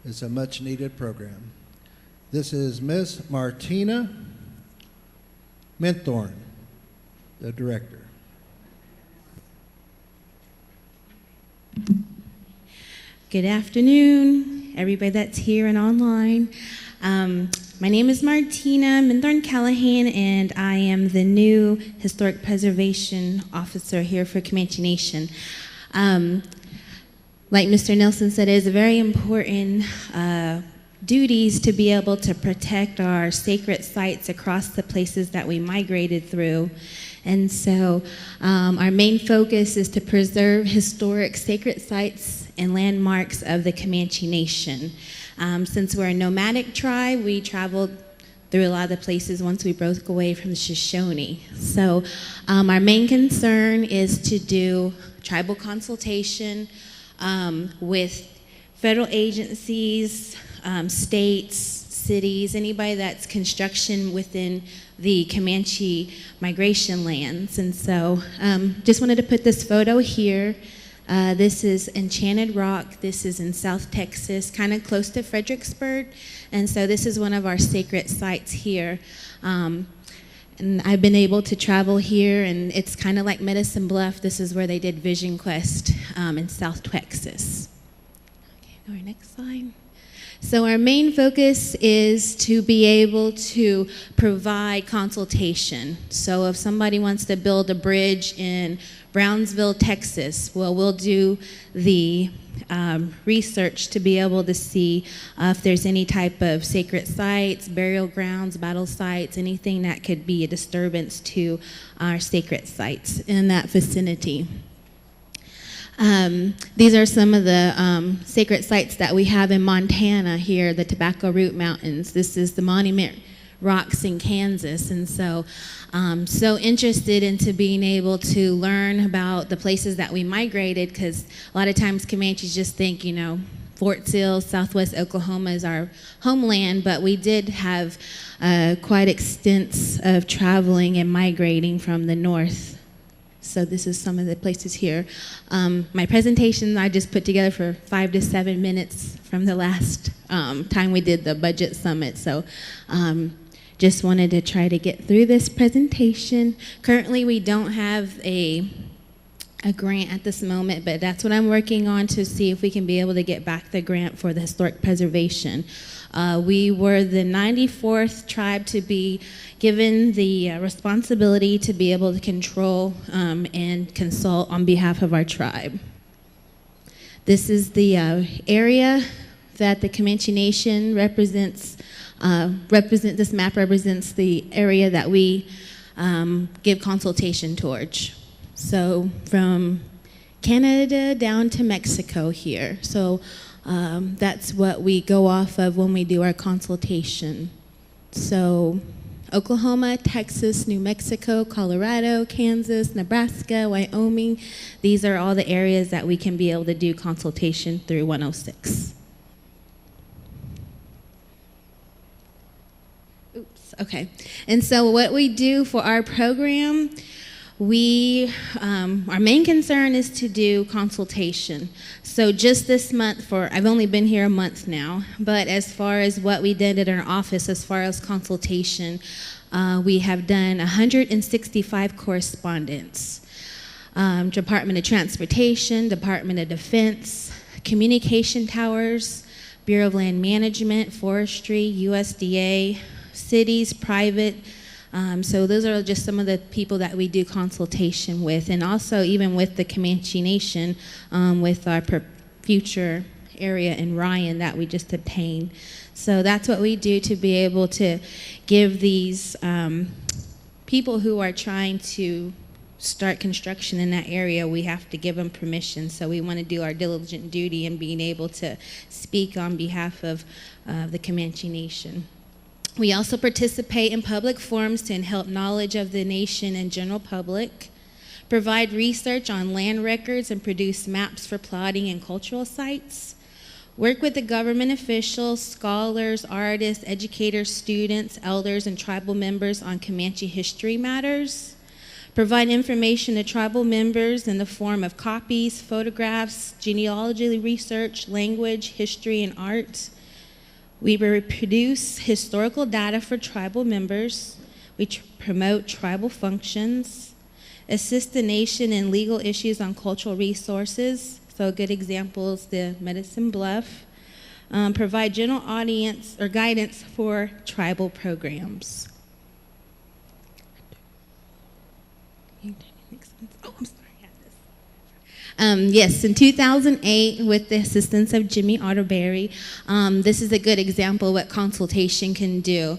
It's a much-needed program. This is Miss Martina Minthorn, the director. Good afternoon, everybody that's here and online. My name is Martina Minthorn Callahan, and I am the new Historic Preservation Officer here for Comanche Nation. Like Mr. Nelson said, it is a very important duties to be able to protect our sacred sites across the places that we migrated through. And so our main focus is to preserve historic sacred sites and landmarks of the Comanche Nation. Since we're a nomadic tribe, we traveled through a lot of the places once we broke away from the Shoshone. So our main concern is to do tribal consultation with federal agencies, states, cities, anybody that's construction within the Comanche migration lands. And so just wanted to put this photo here. This is Enchanted Rock. This is in South Texas, kind of close to Fredericksburg. And so this is one of our sacred sites here. And I've been able to travel here, and it's kind of like Medicine Bluff. This is where they did Vision Quest in South Texas. Okay, go to next slide. So our main focus is to be able to provide consultation. So if somebody wants to build a bridge in Brownsville, Texas, well, we'll do the research to be able to see if there's any type of sacred sites, burial grounds, battle sites, anything that could be a disturbance to our sacred sites in that vicinity. These are some of the sacred sites that we have in Montana here, the Tobacco Root Mountains. This is the Monument Rocks in Kansas. And so, so interested into being able to learn about the places that we migrated, because a lot of times Comanches just think, you know, Fort Sill, Southwest Oklahoma is our homeland, but we did have quite extensive of traveling and migrating from the north. So this is some of the places here. My presentation I just put together for 5 to 7 minutes from the last time we did the budget summit. So just wanted to try to get through this presentation. Currently we don't have a grant at this moment, but that's what I'm working on to see if we can be able to get back the grant for the historic preservation. We were the 94th tribe to be given the responsibility to be able to control and consult on behalf of our tribe. This is the area that the Comanche Nation represents. This map represents the area that we give consultation towards. So from Canada down to Mexico here. So that's what we go off of when we do our consultation. So Oklahoma, Texas, New Mexico, Colorado, Kansas, Nebraska, Wyoming, these are all the areas that we can be able to do consultation through 106. Oops, okay. And so what we do for our program, our main concern is to do consultation. So just this month, I've only been here a month now, but as far as what we did at our office, as far as consultation, we have done 165 correspondence. Department of Transportation, Department of Defense, communication towers, Bureau of Land Management, Forestry, USDA, cities, private. So those are just some of the people that we do consultation with, and also even with the Comanche Nation, with our future area in Ryan that we just obtained. So that's what we do to be able to give these people who are trying to start construction in that area, we have to give them permission. So we want to do our diligent duty in being able to speak on behalf of the Comanche Nation. We also participate in public forums to help knowledge of the nation and general public, provide research on land records and produce maps for plotting and cultural sites, work with the government officials, scholars, artists, educators, students, elders, and tribal members on Comanche history matters, provide information to tribal members in the form of copies, photographs, genealogy research, language, history, and art. We reproduce historical data for tribal members. We promote tribal functions, assist the nation in legal issues on cultural resources. So a good example is the Medicine Bluff. Provide general audience or guidance for tribal programs. Oh, I'm sorry. Yes, in 2008, with the assistance of Jimmy Otterberry, this is a good example of what consultation can do.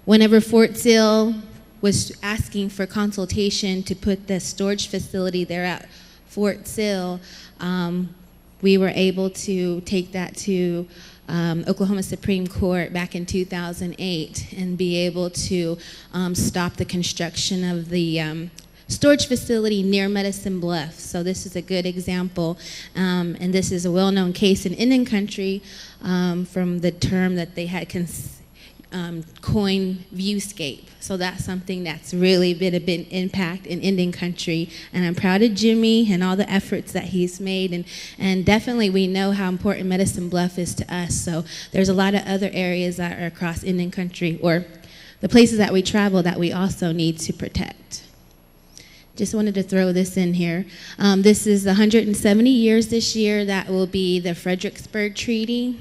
Whenever Fort Sill was asking for consultation to put the storage facility there at Fort Sill, we were able to take that to Oklahoma Supreme Court back in 2008 and be able to stop the construction of the storage facility near Medicine Bluff. So this is a good example, and this is a well-known case in Indian country from the term that they had coined viewscape. So that's something that's really been a big impact in Indian country, and I'm proud of Jimmy and all the efforts that he's made, and definitely we know how important Medicine Bluff is to us. So there's a lot of other areas that are across Indian country, or the places that we travel, that we also need to protect. Just wanted to throw this in here. This is 170 years this year. That will be the Fredericksburg Treaty.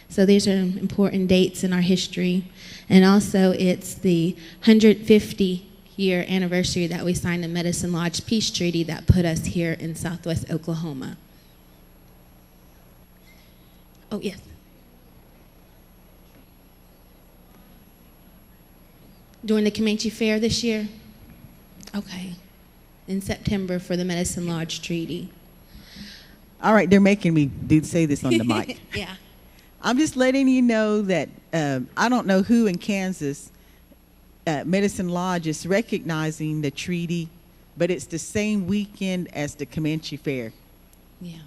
So these are important dates in our history. And also it's the 150-year anniversary that we signed the Medicine Lodge Peace Treaty that put us here in Southwest Oklahoma. Oh, yes. During the Comanche Fair this year? Okay. In September for the Medicine Lodge Treaty. All right, they're making me say this on the mic. Yeah. I'm just letting you know that I don't know who in Kansas, Medicine Lodge is recognizing the treaty, but it's the same weekend as the Comanche Fair. Yeah.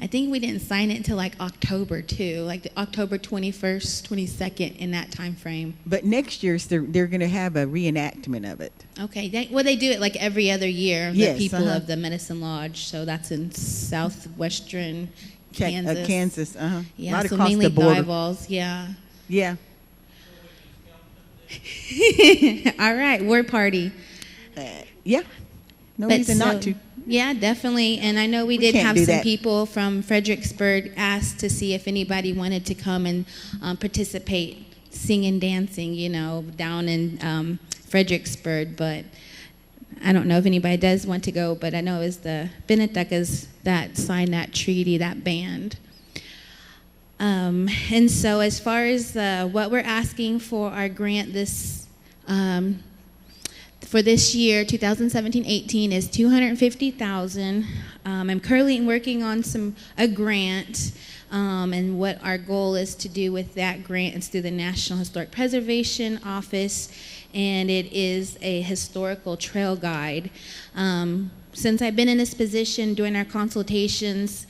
I think we didn't sign it until like October too, like the October 21st, 22nd, in that time frame. But next year they're going to have a reenactment of it. Okay. They do it like every other year. Yes, the people of the Medicine Lodge. So that's in southwestern Kansas. Kansas, Yeah, right so across mainly the border. Diboll, yeah. Yeah. All right, war party. Yeah. No But reason not to. Yeah, definitely. And I know we did can't have do some that. people from Fredericksburg ask to see if anybody wanted to come and participate, singing, dancing, you know, down in Fredericksburg. But I don't know if anybody does want to go, but I know it was the Benetekas that signed that treaty, that band. And so as far as what we're asking for our grant this for this year, 2017-18, is $250,000. I'm currently working on a grant, and what our goal is to do with that grant is through the National Historic Preservation Office, and it is a historical trail guide. Since I've been in this position doing our consultations,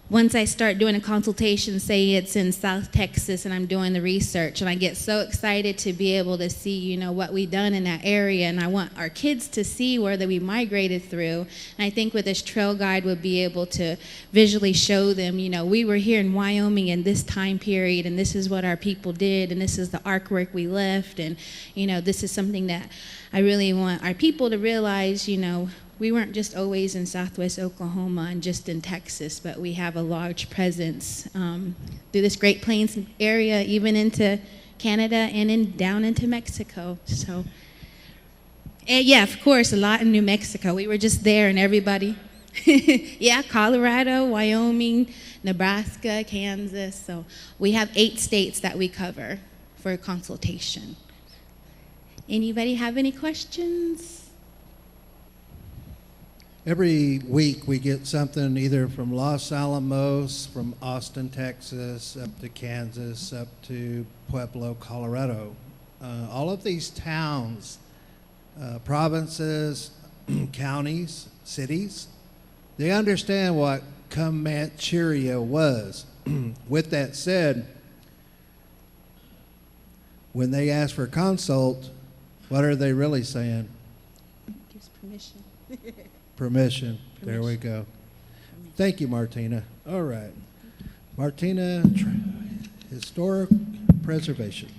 once I start doing a consultation, say it's in South Texas and I'm doing the research, and I get so excited to be able to see, you know, what we've done in that area, and I want our kids to see where that we migrated through. And I think with this trail guide, we'll be able to visually show them, you know, we were here in Wyoming in this time period, and this is what our people did, and this is the artwork we left, and, you know, this is something that I really want our people to realize, you know, we weren't just always in Southwest Oklahoma and just in Texas, but we have a large presence through this Great Plains area, even into Canada and down into Mexico. So, and yeah, of course, a lot in New Mexico. We were just there, and everybody, yeah, Colorado, Wyoming, Nebraska, Kansas. So we have 8 states that we cover for a consultation. Anybody have any questions? Every week we get something either from Los Alamos, from Austin, Texas, up to Kansas, up to Pueblo, Colorado. All of these towns, provinces, counties, cities, they understand what Comancheria was. With that said, when they ask for consult, what are they really saying? Permission. Permission. There we go. Thank you, Martina. All right. Martina, Historic Preservation.